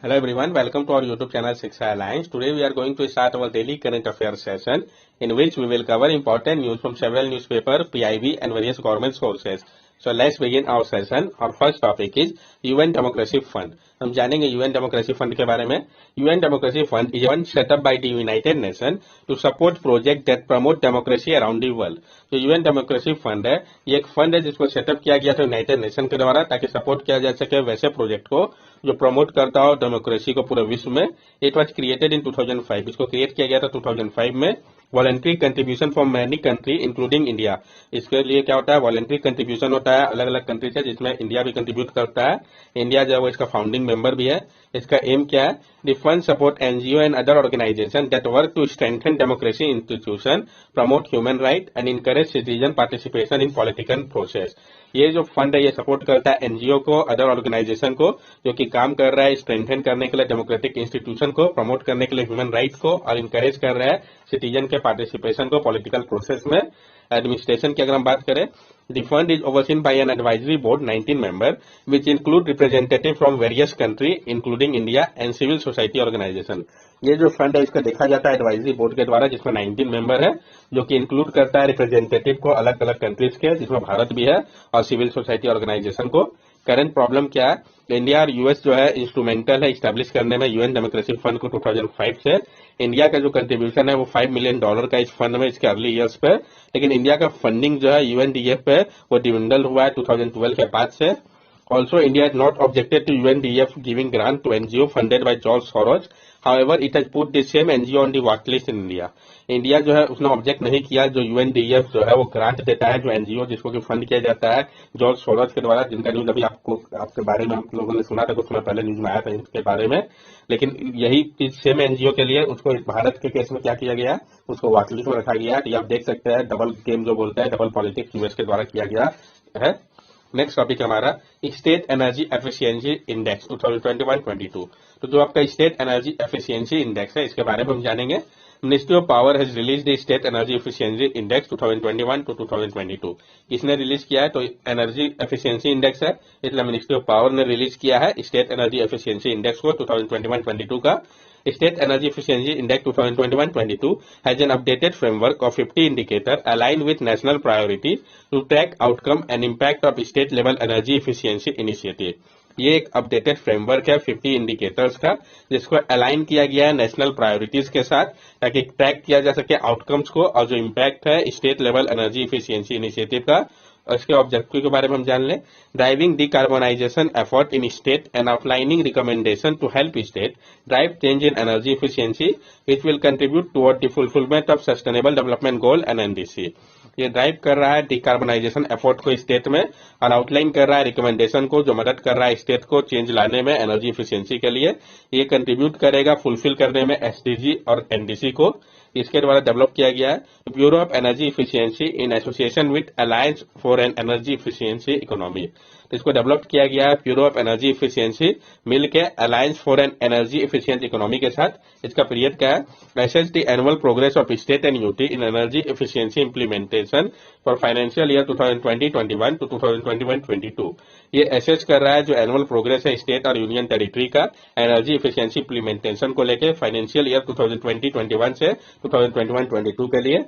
Hello everyone, welcome to our YouTube channel Shiksha Alliance. Today we are going to start our daily current affairs session in which we will cover important news from several newspapers, PIB and various government sources. So let's begin our session. Our first topic is UN Democracy Fund. हम जानेंगे UN Democracy Fund के बारे में. UN Democracy Fund is one set up by the United Nations to support projects that promote democracy around the world. जो UN Democracy Fund है, ये एक fund है जिसको सेटअप किया गया था यूनाइटेड नेशन के द्वारा ताकि सपोर्ट किया जा सके वैसे प्रोजेक्ट को जो प्रमोट करता हो डेमोक्रेसी को पूरे विश्व में. It was created in 2005. इसको क्रिएट किया गया था 2005 में. Voluntary contribution from many country including India. इसके लिए क्या होता है, वॉलंटरी कंट्रीब्यूशन होता है अलग अलग कंट्री से जिसमें इंडिया भी कंट्रीब्यूट करता है. इंडिया जो है वो इसका फाउंडिंग मेंबर भी है. इसका एम क्या है, the fund support NGO and other organisation that work to strengthen democracy institution, promote human right and encourage citizen participation in political process. ये जो फंड है ये सपोर्ट करता है एनजीओ को, अदर ऑर्गेनाइजेशन को जो कि काम कर रहा है स्ट्रेंथन करने के लिए डेमोक्रेटिक इंस्टीट्यूशन को, प्रमोट करने के लिए ह्यूमन राइट को और इनकरेज कर रहा है सिटीजन के पार्टिसिपेशन को पॉलिटिकल प्रोसेस में. एडमिनिस्ट्रेशन की अगर हम बात करें, the fund is overseen by an advisory board 19 member which include representative from various country including India and civil society organization. ये जो फंड है इसका देखा जाता है एडवाइजरी बोर्ड के द्वारा जिसमें 19 मेंबर है जो कि इंक्लूड करता है रिप्रेजेंटेटिव को अलग अलग कंट्रीज के जिसमें भारत भी है और सिविल सोसाइटी ऑर्गेनाइजेशन को. करंट प्रॉब्लम क्या है, इंडिया और यूएस जो है इंस्ट्रूमेंटल है स्टैब्लिश करने में यूएन डेमोक्रेसी फंड को 2005 से. इंडिया का जो कंट्रीब्यूशन है वो $5 मिलियन का इस फंड में इसके अर्ली ईयर्स पे, लेकिन इंडिया का फंडिंग जो है यूएनडीएफ पे वो डिविंडल हुआ है 2012 के बाद से. Also, India has not objected to UNDF giving grant to NGO funded by George Soros. However, it has put the same NGO on the watchlist in India. India जो है उसने ऑब्जेक्ट नहीं किया जो यूएनडीएफ जो है वो ग्रांट देता है जो एनजीओ जिसको कि फंड किया जाता है जॉर्ज सोरोस के द्वारा, जिनका न्यूज अभी आपके बारे में आप लोगों ने सुना था, कुछ समय पहले न्यूज में आया था इनके बारे में. लेकिन यही चीज सेम एनजीओ के लिए उसको भारत के केस में क्या किया गया, उसको वॉचलिस्ट में रखा गया. ये आप देख सकते हैं डबल गेम जो बोलते हैं, डबल पॉलिटिक्स यूएस के द्वारा किया गया है. नेक्स्ट टॉपिक हमारा स्टेट एनर्जी एफिशिएंसी इंडेक्स 2021-22. तो जो आपका स्टेट एनर्जी एफिशिएंसी इंडेक्स है इसके बारे में हम जानेंगे. Ministry of power has release the state energy efficiency index 2021 to 2022. किसने रिलीज किया है, तो एनर्जी एफिशिएंसी इंडेक्स है, इसलिए मिनिस्ट्री ऑफ पावर ने रिलीज किया है स्टेट एनर्जी एफिशिएंसी इंडेक्स को 2021-22 का. State Energy Efficiency Index 2021-22 has an updated framework of 50 indicators aligned with national priorities to track outcome and impact of state level energy efficiency initiative. ये एक updated framework है 50 indicators का जिसको align किया गया है नेशनल प्रायोरिटीज के साथ ताकि ट्रैक किया जा सके आउटकम्स को और जो इम्पैक्ट है state level energy efficiency initiative का. इसके ऑब्जेक्टिव के बारे में हम जान लें. Driving decarbonisation effort in state and outlining recommendation to help state drive change in energy efficiency which will contribute toward the fulfilment of sustainable development goal and NDC. ये drive कर रहा है डिकार्बोनाइजेशन एफर्ट को state में और outline कर रहा है रिकमेंडेशन को जो मदद कर रहा है स्टेट को चेंज लाने में एनर्जी इफिशियंसी के लिए. ये कंट्रीब्यूट करेगा फुलफिल करने में एसडीजी और एनडीसी को. इसके द्वारा डेवलप किया गया है bureau of energy efficiency in association with alliance for an energy efficiency economy. तो इसको डेवलप किया गया है ब्यूरो ऑफ एनर्जी इफिशियंसी मिलके alliance for an energy efficient economy के साथ. इसका पीरियड क्या है, assess the annual progress of state and UT in energy efficiency implementation for financial year 2020-21 to 2021-22. ये असेस कर रहा है जो एनुअल प्रोग्रेस है स्टेट और यूनियन टेरिटरी का एनर्जी इफिशियंसी इंप्लीमेंटेशन को लेकर फाइनेंशियल ईयर 2020-21 से 2021-22 के लिए.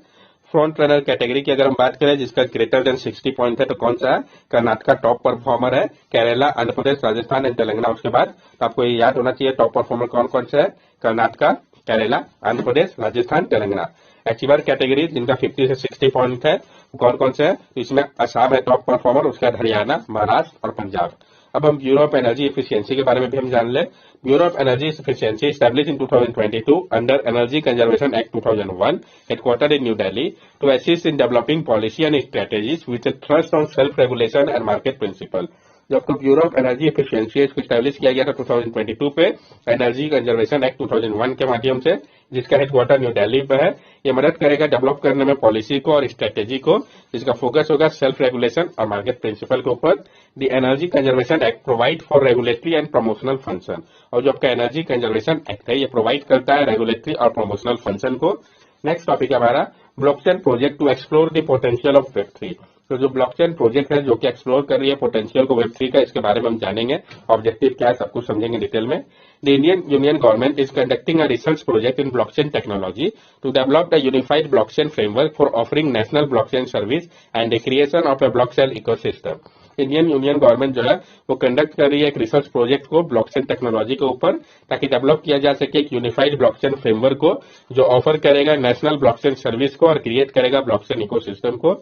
फ्रंट रनर कैटेगरी की अगर हम बात करें जिसका ग्रेटर देन 60 पॉइंट है तो कौन सा है, कर्नाटका टॉप परफॉर्मर है, केरला, आंध्र प्रदेश, राजस्थान एंड तेलंगाना. उसके बाद तो आपको ये याद होना चाहिए टॉप परफॉर्मर कौन कौन से है, कर्नाटका, केरला, आंध्र प्रदेश, राजस्थान, तेलंगाना. अचीवर कैटेगरी जिनका 50 से 60 पॉइंट है कौन कौन से है, तो इसमें असम है टॉप परफॉर्मर, उसके बाद हरियाणा, महाराष्ट्र और पंजाब. अब हम ब्यूरो ऑफ एनर्जी इफिशियंसी के बारे में भी हम जान ले. Bureau of energy efficiency establish in 2022 under energy conservation act 2001 headquartered in New Delhi to assist in developing policy and strategies with thrust on self regulation and market principle. जब तो bureau of energy efficiency इसको establish किया गया था 2022 पे energy conservation act 2001 के माध्यम से जिसका हेडक्वार्टर न्यू दिल्ली पे है. ये मदद करेगा डेवलप करने में पॉलिसी को और स्ट्रेटेजी को जिसका फोकस होगा सेल्फ रेगुलेशन और मार्केट प्रिंसिपल के ऊपर. The energy conservation act provide for regulatory and promotional function. और जो आपका एनर्जी कंजर्वेशन एक्ट है ये प्रोवाइड करता है रेगुलेटरी और प्रमोशनल फंक्शन को. नेक्स्ट टॉपिक हमारा blockchain project to explore the potential of वेब3. तो जो ब्लॉकचेन प्रोजेक्ट है जो कि एक्सप्लोर कर रही है पोटेंशियल को वेब3 का, इसके बारे में हम जानेंगे। ऑब्जेक्टिव क्या है सब कुछ समझेंगे डिटेल में। The Indian union government is conducting a research project in blockchain technology to develop a unified blockchain framework for offering national blockchain service and the creation of a blockchain ecosystem. Indian union government जो है वो conduct कर रही है एक research project को blockchain technology के ऊपर, ताकि डेवलप किया जा सके एक यूनिफाइड ब्लॉकचेन फ्रेमवर्क को जो ऑफर करेगा नेशनल ब्लॉकचेन सर्विस को और क्रिएट करेगा ब्लॉकचेन इकोसिस्टम को।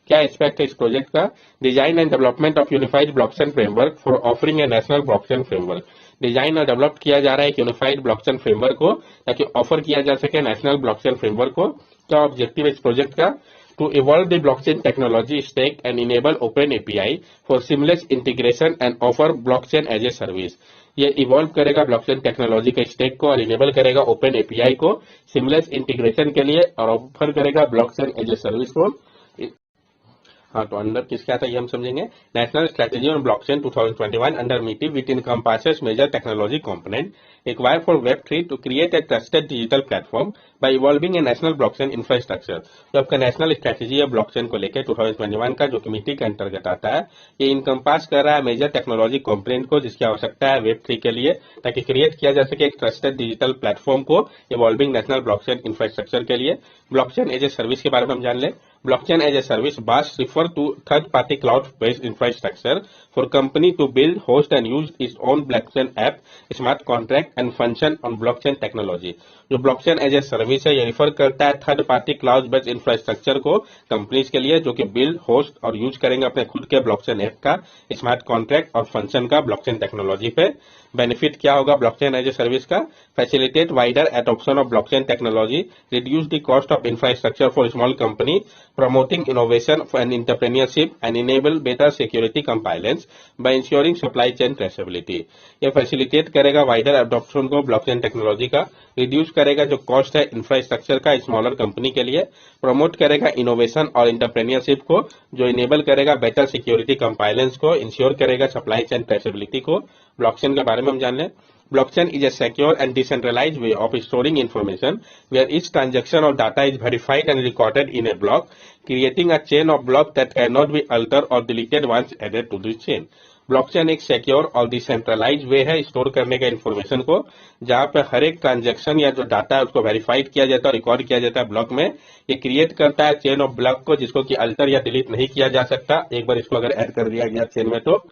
क्या एस्पेक्ट है इस प्रोजेक्ट का? Design and development of unified blockchain framework for offering A national blockchain framework. Design और डेवलप किया जा रहा है एक यूनिफाइड ब्लॉकचेन फ्रेमवर्क को ताकि ऑफर किया जा सके नेशनल ब्लॉकचेन फ्रेमवर्क को। क्या ऑब्जेक्टिव है इस प्रोजेक्ट का? To evolve the blockchain technology stack and enable open API for seamless integration and offer blockchain as a service। ये इवॉल्व करेगा ब्लॉकचेन टेक्नोलॉजी के स्टेक को और इनेबल करेगा ओपन एपीआई को सीमलेस इंटीग्रेशन के लिए और ऑफर करेगा ब्लॉकचेन एज ए सर्विस को। हाँ, तो अंडर किसका था ये हम समझेंगे। National strategy on blockchain 2021 under MeitY which encompasses major technology component required for Web3 to create a trusted digital platform by evolving a national blockchain infrastructure। तो आपका नेशनल स्ट्रेटेजी है ब्लॉकचेन को लेकर 2021 का, जो कि मीटी के अंतर्गत आता है। ये इनकम्पास कर रहा है मेजर टेक्नोलॉजी कॉम्पोनेंट को जिसकी आवश्यकता है Web3 के लिए, ताकि क्रिएट किया जा सके एक ट्रस्टेड डिजिटल प्लेटफॉर्म को इवॉल्विंग नेशनल ब्लॉकचेन इंफ्रास्ट्रक्चर के लिए। ब्लॉकचेन एज ए सर्विस के बारे में हम जान लें। Blockchain as a service BaaS refer to third-party cloud-based infrastructure for company to build, host and use its own blockchain app, smart contract and function on blockchain technology। जो blockchain as a service है ये refer करता है third partly cloud based infrastructure को companies के लिए जो कि बिल्ड, होस्ट और यूज करेंगे अपने खुद के ब्लॉकचेन ऐप का, स्मार्ट कॉन्ट्रैक्ट और फंक्शन का ब्लॉकचेन टेक्नोलॉजी पे। बेनिफिट क्या होगा ब्लॉकचेन एज ए सर्विस का? Facilitate wider adoption of blockchain technology, reduce the cost of infrastructure for small company, promoting innovation and entrepreneurship and enable better security compliance by ensuring supply chain traceability। ये facilitate करेगा wider adoption को blockchain technology का, reduce करेगा जो cost है infrastructure का smaller company के लिए, प्रमोट करेगा इनोवेशन और एंटरप्रेन्योरशिप को जो इनेबल करेगा बेटर सिक्योरिटी कंप्लायंस को, इंश्योर करेगा सप्लाई चेन ट्रेसेबिलिटी को। ब्लॉकचेन के बारे में हम जान लें। Blockchain is a secure and decentralized way of storing information where each transaction or data is verified and recorded in a block, creating a chain of blocks that cannot be altered or deleted once added to the chain। Blockchain एक secure और decentralise वे है store करने का information को, जहां पे हर एक transaction या जो डाटा है उसको वेरीफाइड किया जाता है, रिकॉर्ड किया जाता है ब्लॉक में। ये क्रिएट करता है चेन ऑफ ब्लॉक को जिसको कि अल्टर या डिलीट नहीं किया जा सकता एक बार इसको अगर ऐड कर दिया गया चेन में। तो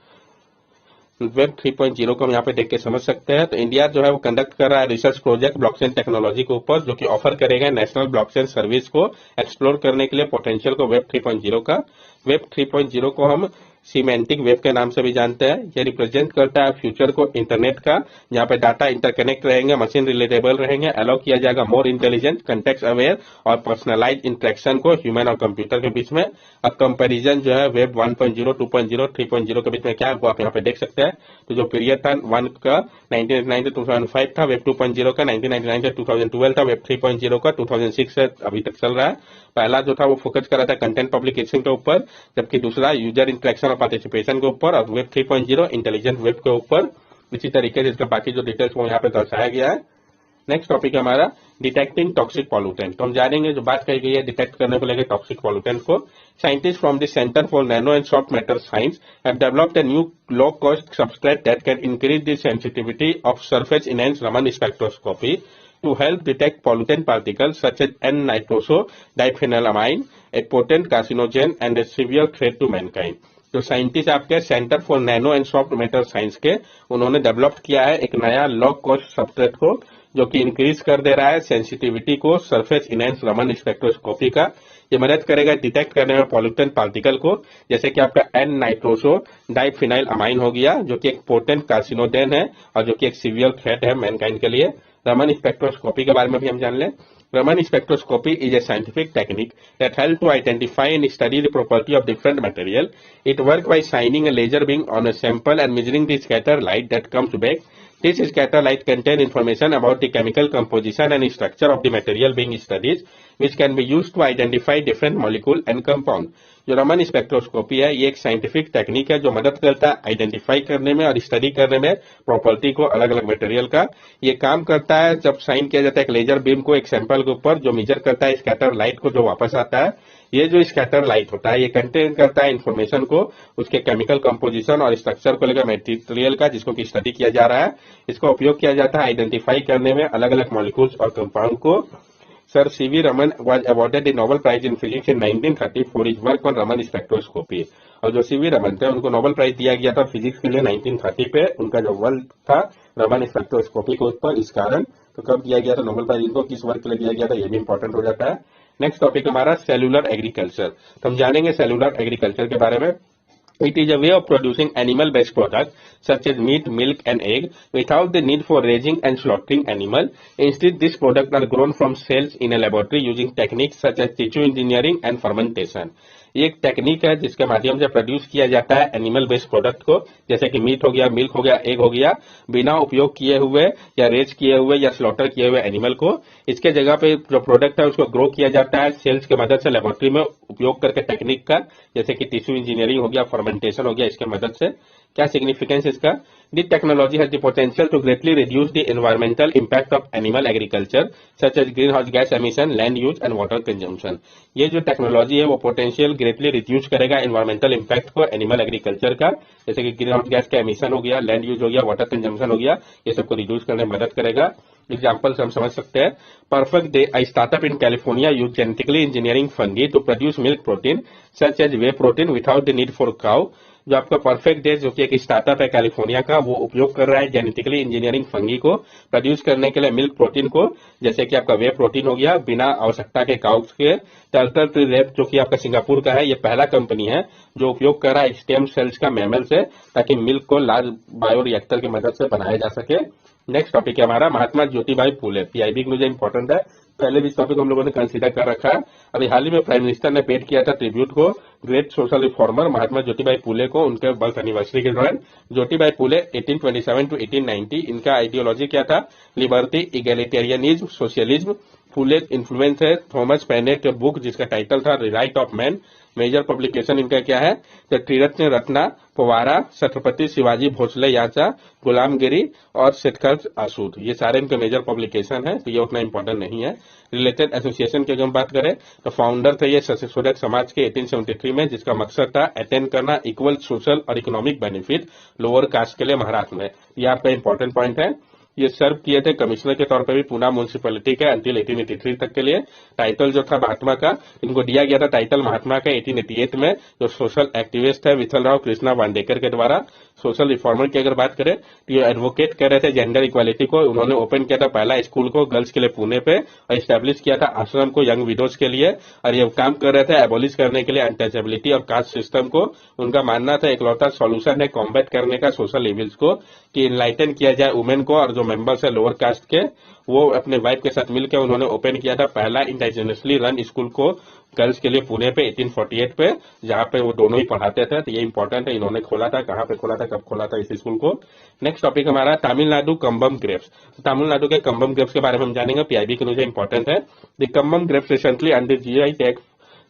वेब 3.0 को हम यहाँ पे देख के समझ सकते हैं। तो इंडिया जो है वो कंडक्ट कर रहा है रिसर्च प्रोजेक्ट ब्लॉकचेन टेक्नोलॉजी के ऊपर जो कि ऑफर करेगा नेशनल ब्लॉकचेन सर्विस को एक्सप्लोर करने के लिए पोटेंशियल को वेब 3.0 का। वेब 3.0 को हम सीमेंटिक वेब के नाम से भी जानते हैं। ये रिप्रेजेंट करता है फ्यूचर को इंटरनेट का, जहाँ पे डाटा इंटरकनेक्ट रहेंगे, मशीन रिलेटेबल रहेंगे, अलाउ किया जाएगा मोर इंटेलिजेंट, कंटेक्स्ट अवेयर और पर्सनलाइज इंटरेक्शन को ह्यूमन और कंप्यूटर के बीच में। अब कंपैरिजन जो है वेब 1.0, 2.0, 3.0 के बीच में क्या है वो आप यहाँ पे देख सकते हैं। तो जो पीरियड था 1 का 1999 से 2005 था, वेब 2.0 का 1999 से 2012 था, वेब 3.0 का 2006 से अभी तक चल रहा है। पहला जो था वो फोकस कर रहा था कंटेंट पब्लिकेशन के ऊपर, जबकि दूसरा यूजर इंटरेक्शन और पार्टिसिपेशन के ऊपर, और वेब 3.0 इंटेलिजेंट वेब के ऊपर। इसी तरीके से इसका बाकी जो डिटेल्स वो यहाँ पे दर्शाया गया है। नेक्स्ट टॉपिक है हमारा डिटेक्टिंग टॉक्सिक पॉल्यूटेंट। तो हम जानेंगे जो बात कही गई है डिटेक्ट करने को लेकर टॉक्सिक पॉल्यूटेंट को। Scientist from the centre for nano and soft matter science have developed a new low cost substrate that can increase the sensitivity of surface enhanced Raman spectroscopy to help detect pollutant particles such as N-nitroso-diphenylamine, a potent carcinogen and a severe threat to mankind। जो scientist आपके centre for nano and soft matter science के, उन्होंने develop किया है एक नया low cost substrate को जो कि इंक्रीज कर दे रहा है सेंसिटिविटी को सरफेस इनहेंस्ड रमन स्पेक्ट्रोस्कोपी का। ये मदद करेगा डिटेक्ट करने में पॉल्यूटेंट पार्टिकल को, जैसे कि आपका एन नाइट्रोसो डाइफिनाइल अमाइन हो गया जो कि एक पोटेंट कार्सिनोजेन है और जो कि एक सीवियर थ्रेट है मैनकाइंड के लिए। रमन स्पेक्ट्रोस्कोपी के बारे में भी हम जान लें। Raman spectroscopy is a scientific technique that helps to identify and study the property of different material. It works by shining a laser beam on a sample and measuring the scattered light that comes back. This scattered light contains information about the chemical composition and structure of the material being studied, which can be used to identify different molecule and compound। जो Raman spectroscopy है ये एक scientific technique है जो मदद करता है identify करने में और स्टडी करने में प्रॉपर्टी को अलग अलग मटेरियल का। ये काम करता है जब साइन किया जाता है एक लेजर बीम को एक सैंपल के ऊपर जो मेजर करता है स्कैटर लाइट को जो वापस आता है। ये जो स्कैटर लाइट होता है ये कंटेन करता है इन्फॉर्मेशन को, उसके केमिकल कंपोजिशन और स्ट्रक्चर को लेकर मटेरियल का, जिसको कि स्टडी किया जा रहा है। इसका उपयोग किया जाता है आइडेंटिफाई करने में अलग अलग मॉलिक्यूल्स और कंपाउंड को। Sir CV Raman was awarded the Nobel Prize in Physics in 1930 for his work on Raman spectroscopy। और जो सीवी रमन थे उनको नोबेल प्राइज दिया गया था फिजिक्स के लिए 1930 पे। उनका जो वर्क था रमन स्पेक्ट्रोस्कोपी के ऊपर, इस कारण तो कब दिया गया था नोबेल प्राइज इनको, किस वर्क के लिए दिया गया था, ये भी इंपॉर्टेंट हो जाता है। नेक्स्ट टॉपिक हमारा सेलुलर एग्रीकल्चर। तो हम जानेंगे सेलुलर एग्रीकल्चर के बारे में। It is a way of producing animal-based products such as meat, milk, and egg without the need for raising and slaughtering animal. Instead, these products are grown from cells in a laboratory using techniques such as tissue engineering and fermentation. ये एक technique है जिसके माध्यम से produce किया जाता है animal based product को, जैसे कि मीट हो गया, मिल्क हो गया, एग हो गया, बिना उपयोग किए हुए या रेज किए हुए या स्लॉटर किए हुए एनिमल को। इसके जगह पे जो प्रोडक्ट है उसको ग्रो किया जाता है सेल्स की मदद से लेबोरेटरी में उपयोग करके टेक्निक का, जैसे कि टिश्यू इंजीनियरिंग हो गया, फर्मेंटेशन हो गया, इसके मदद से। क्या सिग्निफिकेंस इसका? This technology has the potential to greatly reduce the environmental impact of animal agriculture, such as greenhouse gas emission, land use and water consumption। ये जो टेक्नोलॉजी है वो पोटेंशियल ग्रेटली रिड्यूस करेगा एनवायरमेंटल इम्पैक्ट को animal agriculture का, जैसे कि green house gas का एमिशन हो गया, लैंड यूज हो गया, वाटर कंजम्पशन हो गया, ये सबको रिड्यूस करने में मदद करेगा। एग्जाम्पल से हम समझ सकते हैं। Perfect day, a startup in California use genetically engineering fungi to produce milk protein such as whey protein without the need for cow। जो आपका परफेक्ट डे जो कि एक स्टार्टअप है कैलिफोर्निया का, वो उपयोग कर रहा है जेनेटिकली इंजीनियरिंग फंगी को प्रोड्यूस करने के लिए मिल्क प्रोटीन को, जैसे कि आपका वे प्रोटीन हो गया, बिना आवश्यकता के काउस के। टर्टल ट्री लैब जो कि आपका सिंगापुर का है, ये पहला कंपनी है जो उपयोग कर रहा है स्टेम सेल्स का मैमल से, ताकि मिल्क को लार्ज बायो रिएक्टर की मदद से बनाया जा सके। नेक्स्ट टॉपिक है हमारा महात्मा ज्योतिबाई फूले। पीआईबी के मुझे इंपॉर्टेंट है, पहले भी इस टॉपिक हम लोगों ने कंसीडर कर रखा है। अभी हाल ही में प्राइम मिनिस्टर ने पेड किया था ट्रिब्यूट को ग्रेट सोशल रिफॉर्मर महात्मा ज्योतिबाई फूले को, उनके बर्थ एनिवर्सरी के दौरान। ज्योतिबाई फूले 1827 to 1890, इनका आइडियोलॉजी क्या था? Liberty, egalitarianism, socialism. Phule influence है थॉमस पेने के बुक जिसका टाइटल था right of man. Major publication इनका क्या है? द त्रिरत्न रत्ना, पवारा, छत्रपति शिवाजी भोसले याचा, गुलामगिरी और शेतकर आसूद, ये सारे इनके मेजर पब्लिकेशन है, तो ये उतना इंपॉर्टेंट नहीं है। रिलेटेड एसोसिएशन की अगर हम बात करें तो फाउंडर थे ये सूरज समाज के 1873 में, जिसका मकसद था अटेंड करना इक्वल सोशल और इकोनॉमिक बेनिफिट लोअर कास्ट के लिए महाराष्ट्र में। ये आपका इंपॉर्टेंट पॉइंट है। ये सर्व किए थे कमिश्नर के तौर पर भी पूना म्यूनिसिपैलिटी के अंटिल 1883 तक के लिए। टाइटल जो था महात्मा का, इनको दिया गया था टाइटल महात्मा का 1888 में, जो सोशल एक्टिविस्ट है विठल राव कृष्णा वांडेकर के द्वारा। सोशल रिफॉर्मर की अगर बात करें तो ये एडवोकेट कर रहे थे जेंडर इक्वालिटी को। उन्होंने ओपन किया था पहला स्कूल को गर्ल्स के लिए पुणे पे, और स्टैब्लिश किया था आश्रम को यंग विडोज के लिए, और ये काम कर रहे थे एबोलिश करने के लिए अनटचेबिलिटी और कास्ट सिस्टम को। उनका मानना था इकलौता सॉल्यूशन है कॉम्बैट करने का सोशल इविल्स को, कि इनलाइटन किया जाए वुमेन को, और जो मेंबर्स है लोअर कास्ट के वो अपने वाइफ के साथ मिलकर उन्होंने ओपन किया था पहला इंडिजिनसली रन स्कूल को गर्ल्स के लिए पुणे पे 1848 पे, जहां पे वो दोनों ही पढ़ाते थे। तो ये इंपॉर्टेंट है, इन्होंने खोला था, कहां पे खोला था, कब खोला था इस स्कूल को। नेक्स्ट टॉपिक हमारा तमिलनाडु कम्बम ग्रेप्स। तमिलनाडु के कम्बम ग्रेप्स के बारे में हम जानेंगे, पीआईबी के मुझे इंपॉर्टेंट है। The Cumbum grapes recently under GI tag.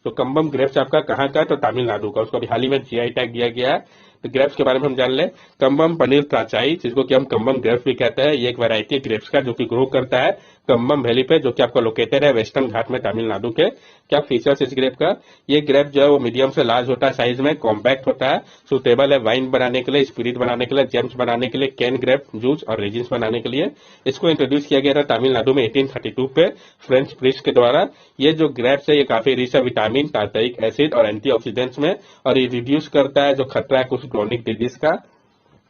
तो कम्बम ग्रेप्स आपका कहां का? तो तमिलनाडु का, उसको अभी हाल ही में जीआई टैग दिया गया है। तो ग्रेप्स के बारे में हम जान ले। कम्बम पनीर त्राचाई, जिसको कि हम कम्बम ग्रेप्स भी कहते हैं, ये एक वैरायटी है ग्रेप्स का जो कि ग्रो करता है कम्बम वैली पे, जो कि आपका लोकेटेड है वेस्टर्न घाट में तमिलनाडु के। क्या फीचर्स इस ग्रेप का? ये ग्रेप जो है वो मीडियम से लार्ज होता है साइज में, कॉम्पैक्ट होता है, सुटेबल है वाइन बनाने के लिए, स्पिरिट बनाने के लिए, जेम्स बनाने के लिए, कैन ग्रेप जूस और रेजिन्स बनाने के लिए। इसको इंट्रोड्यूस किया गया था तमिलनाडु में 1832 पे फ्रेंच प्रिस्ट के द्वारा। ये जो ग्रेप्स है ये काफी रिच है विटामिन, टार्टारिक एसिड और एंटीऑक्सीडेंट्स में, और ये रिड्यूस करता है जो खतरा है कुछ क्रोनिक डिजीज का।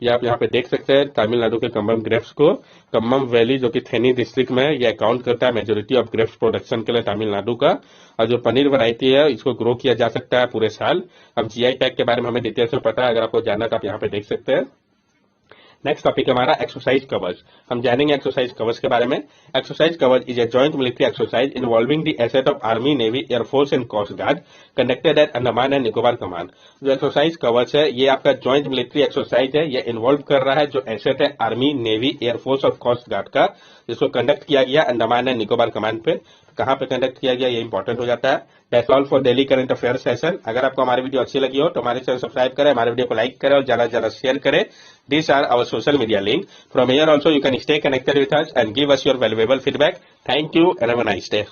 ये आप यहाँ पे देख सकते हैं तमिलनाडु के कम्बम ग्रेप्स को। कम्बम वैली जो कि थेनी डिस्ट्रिक्ट में है, ये अकाउंट करता है मेजोरिटी ऑफ ग्रेप्स प्रोडक्शन के लिए तमिलनाडु का। और जो पनीर वैरायटी है इसको ग्रो किया जा सकता है पूरे साल। अब जीआई टैग के बारे में हमें डिटेल से पता है, अगर आपको जानना तो आप यहाँ पे देख सकते हैं। नेक्स्ट टॉपिक हमारा एक्सरसाइज कवच। हम जानेंगे एक्सरसाइज कवच के बारे में। Exercise Kavach is a joint military exercise involving the asset of army, navy, air force and coast guard conducted at Andaman and Nicobar command. जो एक्सरसाइज कवच है ये आपका जॉइंट मिलिट्री एक्सरसाइज है, ये इन्वॉल्व कर रहा है जो एसेट है आर्मी, नेवी, एयरफोर्स और कोस्ट गार्ड का, जिसको कंडक्ट किया गया अंडमान एंड निकोबार कमांड पे। कहां पे कंडक्ट किया गया ये इंपॉर्टेंट हो जाता है। That's all for daily current affair session. अगर आपको हमारी वीडियो अच्छी लगी हो तो हमारे चैनल सब्सक्राइब करें, हमारे वीडियो को लाइक करें और ज्यादा से ज्यादा शेयर करें। These are our social media link. From here also you can stay connected with us and give us your valuable feedback. Thank you and have a nice day.